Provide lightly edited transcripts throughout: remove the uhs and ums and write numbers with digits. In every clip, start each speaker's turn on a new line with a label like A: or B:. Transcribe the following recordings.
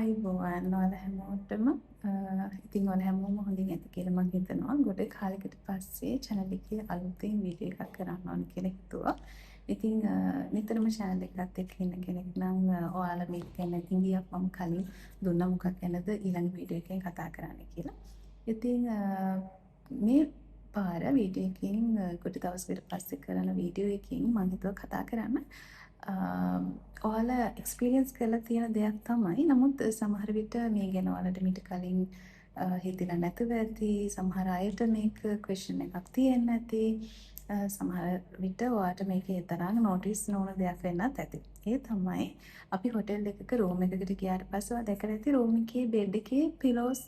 A: අයිබෝවන් ඔයාලා හැමෝටම ඉතින් ඔයාලා හැමෝම හොඳින් ඇති කියලා මම හිතනවා. ගොඩ කාලෙකට පස්සේ channel එකේ අලුතෙන් වීඩියෝ එකක් කරන්න ඕන කියලා හිතුවා. ඉතින් නිතරම channel එකත් එක්ක ඉන්න කෙනෙක් නම් ඔයාලා මේක ගැන ඉංගියක් මම කලින් දුන්නා මොකක් ගැනද ඊළඟ වීඩියෝ එකෙන් කතා කරන්න කියලා. ඉතින් මේ පාර වීඩියෝ එකකින් ගොඩ දවසකට පස්සේ කරන වීඩියෝ එකකින් මම හිතුවා කතා කරන්න ඔයාලා එක්ස්පීරියන්ස් කරලා තියෙන දෙයක් තමයි. නමුත් සමහර විට මේ ගැන ඔයාලට මීට කලින් හිතලා නැතුව ඇති. සමහර අයට මේක ක්වෙස්චන් එකක් තියෙන්න ඇති. සමහර විට ඔයාලට මේකේ තරම් නොටිස් නොවන දෙයක් වෙන්නත් ඇති. ඒ තමයි අපි හොටෙල් එකක රූම් එකකට ගියාට පස්සේ ඔයා දැකලා ඇති රූම් එකේ බෙඩ් එකේ පිලෝස්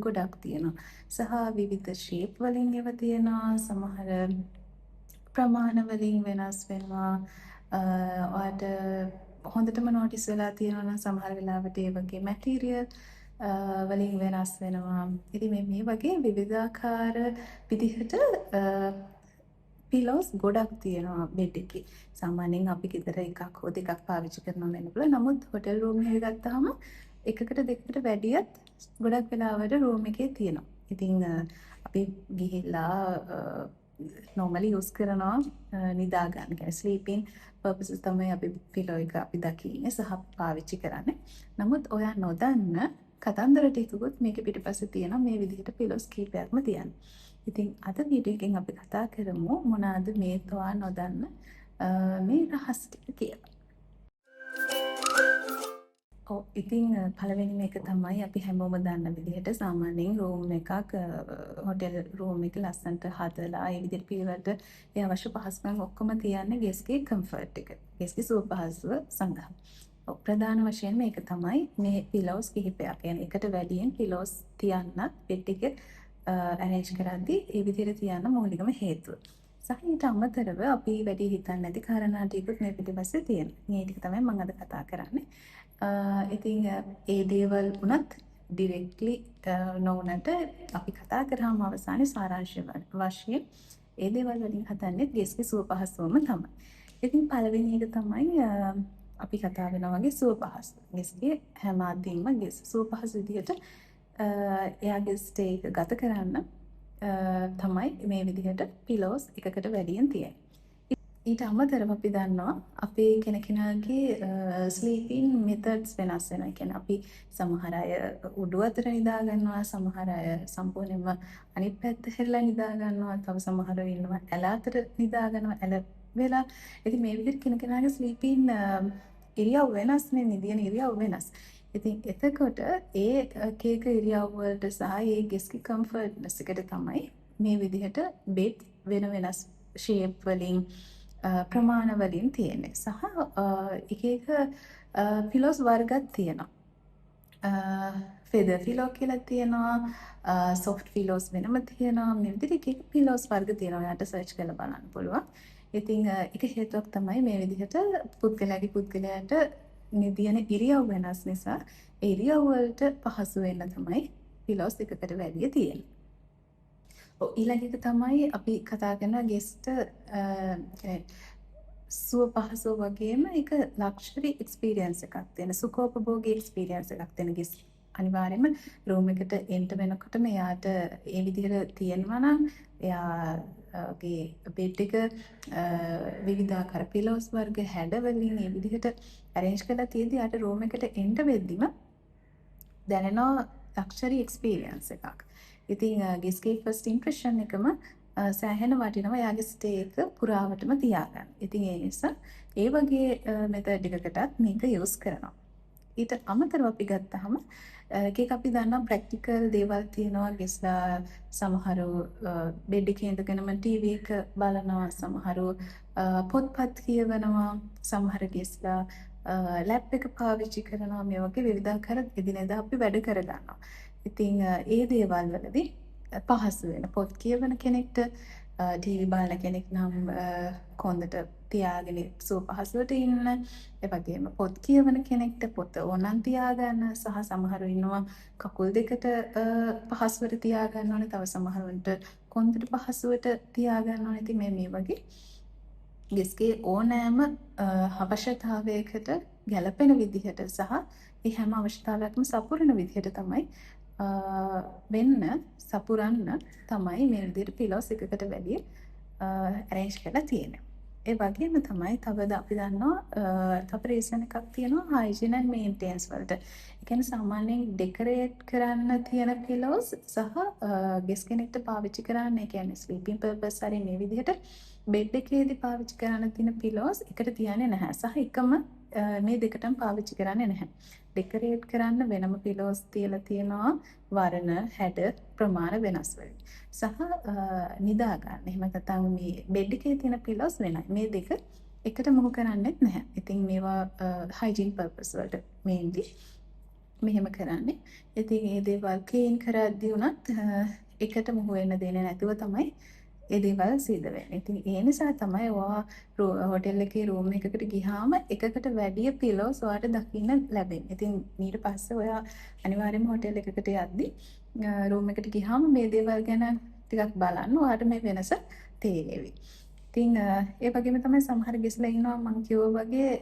A: ගොඩක් තියෙනවා. සහ විවිධ ෂේප් වලින් ඒවා තියෙනවා. සමහර ප්‍රමාණ වලින් වෙනස් වෙනවා. ඔයාට හොඳටම නොටිස් වෙලා තියෙනවා නම් සමහර වෙලාවට ඒ වගේ මැටීරියල් වලින් වෙනස් වෙනවා. ඉතින් මේ වගේ විවිධාකාර විදිහට පිලෝස් ගොඩක් තියෙනවා බෙඩ් එකේ. සාමාන්‍යයෙන් අපි ගෙදර එකක් හෝ දෙකක් පාවිච්චි කරනවා වෙන්න පුළුවන්. නමුත් හොටෙල් රූම් එකක ගත්තාම එකකට දෙකකට වැඩියත් ගොඩක් වෙලාවට රූම් එකේ තියෙනවා. ඉතින් අපි ගිහිල්ලා normally use කරනවා නිදා ගන්න. කියන්නේ sleeping purposes තමයි අපි පිලෝ එක අපි දකින්නේ සහ පාවිච්චි කරන්නේ. නමුත් ඔයා නොදන්න කතන්දර ටිකකුත් මේක පිටිපස්සේ තියෙනවා මේ විදිහට පිලෝස් කීපයක්ම තියන්න. ඉතින් අද වීඩියෝ එකෙන් අපි කතා කරමු මොනවාද මේ තෝවා නොදන්න මේ රහස් ටික කියලා. ඉතින් පළවෙනි මේක තමයි අපි හැමෝම දන්න විදිහට සාමාන්‍යයෙන් රූම් එකක් හොටෙල් රූම් එක ලස්සනට හදලා ඒ විදිහට පිළිවෙලට ඒ අවශ්‍ය පහසුකම් ඔක්කොම තියන්නේ ගෙස්ගේ කම්ෆර්ට් එක. ගෙස්ගේ සුව පහසුව සඳහා. ප්‍රධාන වශයෙන් මේක තමයි මේ පිලෝස් කිහිපයක්. يعني එකට වැඩියෙන් පිලෝස් තියන්න බෙඩ් එක arrange කරද්දී ඒ විදිහට තියන්න මූලිකම හේතුව. සහ ඊට අමතරව අපි වැඩි හිතන්නේ නැති කාරණා ටිකත් මේ පිටිපස්සේ තියෙනවා. මේ ටික තමයි මම අද කතා කරන්නේ. ඉතින් ඒ දේවල් වුණත් ඩිරෙක්ට්ලි නොවුනට අපි කතා කරාම අවසානයේ සාරාංශය වශයෙන් ඒ දේවල් වලින් හදන්නේ ගෙස්ගේ සුව පහසුවම තමයි. ඉතින් පළවෙනි එක තමයි අපි කතා වෙනවා වගේ සුව පහසුව. ගෙස්ගේ හැම අදින්ම ගෙස් සුව පහසු විදිහට එයාගේ ස්ටේ එක ගත කරන්න තමයි මේ විදිහට පිලෝස් එකකට වැඩියෙන් තියෙන්නේ. ඊට අමතරව අපි දන්නවා අපේ කෙනකෙනාගේ ස්ලීපින් මෙතඩ්ස් වෙනස් වෙනවා. කියන්නේ අපි සමහර අය උඩු අතට නිදා ගන්නවා, සමහර අය සම්පූර්ණයෙන්ම අනිත් පැත්ත හැරිලා නිදා ගන්නවා, තව සමහරව ඉන්නවා ඇල අතට නිදා ගන්නවා, ඇල වෙලා. ඉතින් මේ විදිහට කෙනකෙනාගේ ස්ලීපින් ඉරියව් වෙනස් නේ, නිදින ඉරියව් වෙනස්. ඉතින් එතකොට ඒ එක ඉරියව් වලට සහ ඒ ගෙස්ගේ කම්ෆර්ට්නස් එකට තමයි මේ විදිහට බෙඩ් වෙනස් ෂේප් වලින් ප්‍රමාණ වලින් තියෙන්නේ. සහ එක එක පිලෝස් වර්ගත් තියෙනවා. ෆෙදර් පිලෝ කියලා තියෙනවා, සොෆ්ට් පිලෝස් වෙනම තියෙනවා. මේ විදිහට එක එක පිලෝස් වර්ග තියෙනවා. ඔයාලට සර්ච් කරලා බලන්න පුළුවන්. ඉතින් එක හේතුවක් තමයි මේ විදිහට පුද්ගලයාට නිදින ඉරියව් වෙනස් නිසා ඒ ඉරියව් වලට පහසු වෙන්න තමයි පිලෝස් එකකට වැඩිය තියෙන්නේ. ඊළඟ එක තමයි අපි කතා කරන ගෙස්ට සුව පහසුව වගේම එක ලක්ෂරි එක්ස්පීරියන්ස් එකක් තියෙන සුඛෝපභෝගී එක්ස්පීරියන්ස් එකක් තියෙන ගෙස් අනිවාර්යයෙන්ම රූම් එකට එන්ටර් වෙනකොටම එයාට ඒ විදිහට තියෙනවා නම් එයාගේ බෙඩ් එක විවිධාකාර පිලෝස් වර්ග හැඩ වලින් ඒ විදිහට arrange කරලා තියෙද්දි යාට රූම් එකට එන්ටර් වෙද්දිම දැනෙන ලක්ෂරි එක්ස්පීරියන්ස් එකක්. ඉතින් ගෙස්ගේ ෆස්ට් ඉම්ප්‍රෙෂන් එකම සෑහෙන වටිනවා යාගේ ස්ටේ එක පුරාවටම තියාගන්න. ඉතින් ඒ නිසා ඒ වගේ මෙතඩ් එකකටත් මේක යූස් කරනවා. ඊට අමතරව අපි ගත්තාම එකක් අපි දන්නා ප්‍රැක්ටිකල් දේවල් තියෙනවා. ගෙස්ලා සමහරු බෙඩ් එකේ ඉඳගෙනම ටීවී එක බලනවා, සමහරු පොත්පත් කියවනවා, සමහර ගෙස්ලා ලැප් එක පාවිච්චි කරනවා. මේ වගේ විවිධාකාර එදිනෙදා අපි වැඩ කරගන්නවා. ඉතින් ඒ දේවල් වලදී පහසු වෙන පොත් කියවන කෙනෙක්ට ටීවී බලන කෙනෙක් නම් කොන්දට තියාගෙන සුව පහසුවට ඉන්න. ඒ වගේම පොත් කියවන කෙනෙක්ට පොත ඕනනම් තියාගන්න. සහ සමහරු ඉන්නවා කකුල් දෙකට පහසුවට තියාගන්න ඕනේ. තව සමහරුන්ට කොන්දට පහසුවට තියාගන්න ඕනේ. ඉතින් මේ වගේ ගෙස්ගේ ඕනෑම අවශ්‍යතාවයකට ගැළපෙන විදිහට සහ ඒ හැම අවශ්‍යතාවයක්ම සපුරන විදිහට තමයි වෙන්න සපුරන්න තමයි මේ විදිහට පිලෝස් එකකට වැඩිය arrange කරලා තියෙන්නේ. ඒ වගේම තමයි තවද අපි දන්නවා තව රීසන් එකක් තියෙනවා hygiene and maintenance වලට. ඒ කියන්නේ සාමාන්‍යයෙන් ඩෙකොරේට් කරන්න තියෙන පිලෝස් සහ ගෙස් කෙනෙක්ට පාවිච්චි කරන්න, ඒ කියන්නේ ස්ලීපින් පර්පස් හරි මේ විදිහට බෙඩ් එකේදී පාවිච්චි කරන්න තියෙන පිලෝස් එකට තියන්නේ නැහැ. සහ එකම මේ දෙකටම පාවිච්චි කරන්නේ නැහැ. ඩෙකොරේට් කරන්න වෙනම පිලෝස් තියලා තියෙනවා වර්ණ, හැඩ, ප්‍රමාණ වෙනස් වෙයි. සහ නිදා ගන්න. එහෙම නැත්නම් මේ බෙඩ් එකේ තියෙන පිලෝස් වෙනයි. මේ දෙක එකට මුහු කරන්නේත් නැහැ. ඉතින් මේවා hygiene purpose වලට mainly මෙහෙම කරන්නේ. ඉතින් මේ දේවල් clean කරද්දී උනත් එකට මුහු වෙන්න දෙන්නේ නැතුව තමයි ඒ දේවල් සිද්ධ වෙන්නේ. ඉතින් ඒ නිසා තමයි ඔයා හෝටල් එකේ රූම් එකකට ගියාම එකකට වැඩිය පිලෝස් ඔයාට දකින්න ලැබෙන්නේ. ඉතින් ඊට පස්සේ ඔයා අනිවාර්යයෙන්ම හෝටල් එකකට යද්දී රූම් එකට ගියාම මේ දේවල් ගැන ටිකක් බලන්න ඔයාට මේ වෙනස තේරෙවි. ඉතින් ඒ වගේම තමයි සමහර ගෙස්ලා ඉන්නවා මම කිව්වා වගේ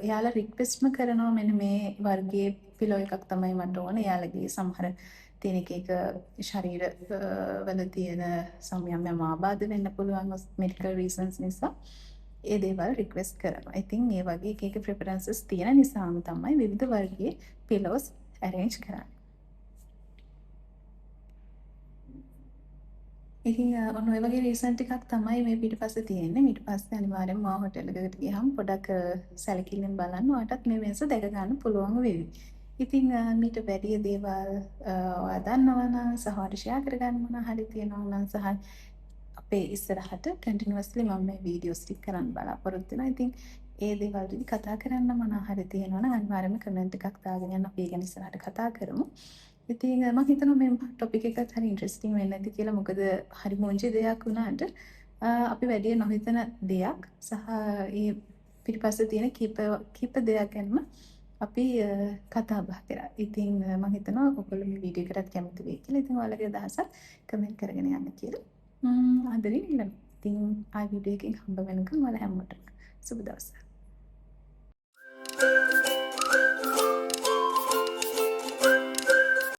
A: එයාලා රික්වෙස්ට්ම කරනවා මෙන්න මේ වර්ගයේ පිලෝ එකක් තමයි මට ඕන. එයාලගේ සමහර තියෙන එක ශරීර වල තියෙන සම්යම් ආබාධ වෙන්න පුළුවන් මෙඩිකල් රීසන්ස් නිසා ඒ දේවල් රික්වෙස්ට් කරනවා. ඉතින් මේ වගේ එක ප්‍රෙෆරන්සස් තියෙන නිසාම තමයි විවිධ වර්ගයේ පිලෝස් arrange කරන්නේ. ඉතින් ඔන්න ඔය වගේ රීසන් ටිකක් තමයි මේ පිටිපස්සේ තියෙන්නේ. ඊට පස්සේ අනිවාර්යෙන්ම මා හොටෙල් එකකට ගියාම පොඩක් සැලකිල්ලෙන් බලන්න ඔයාටත් මේ වෙනස දැක ගන්න පුළුවන් වෙවි. ඉතින් මීට වැඩි දේවල් ඔයා දන්නවා නම් සහ ඔයාට ෂෙයා කරගන්න මොනවා හරි තියෙනවා නම් සහ අපේ ඉස්සරහට කන්ටිනියස්ලි මම මේ වීඩියෝස් ටික කරන්න බලාපොරොත්තු වෙනවා. ඉතින් ඒ දේවල් වලදී කතා කරන්න මොනවා හරි තියෙනවා නම් අනිවාර්යෙන්ම කමෙන්ට් එකක් දාගෙන යන්න අපි ගැන ඉස්සරහට කතා කරමු. ඉතින් මම හිතනවා මේ ටොපික් එකත් හරි ඉන්ටරෙස්ටිං වෙන්න ඇති කියලා. මොකද හරි මොංජි දෙයක් වුණාට අපි වැඩි නොහිතන දෙයක් සහ ඒ පිටිපස්සේ තියෙන කීප දෙයක් ගැනම අපි කතා බහ කරා. ඉතින් මම හිතනවා ඔයගොල්ලෝ මේ වීඩියෝ එකටත් කැමති වෙයි කියලා. ඉතින් ඔයාලගේ අදහසක් කමෙන්ට් කරගෙන යන්න කියලා. ආදරෙන් ඉල්ලනවා. ඉතින් ආයි වීඩියෝ එකකින් හම්බ වෙනකම් ඔයාලා හැමෝටම සුබ දවසක්.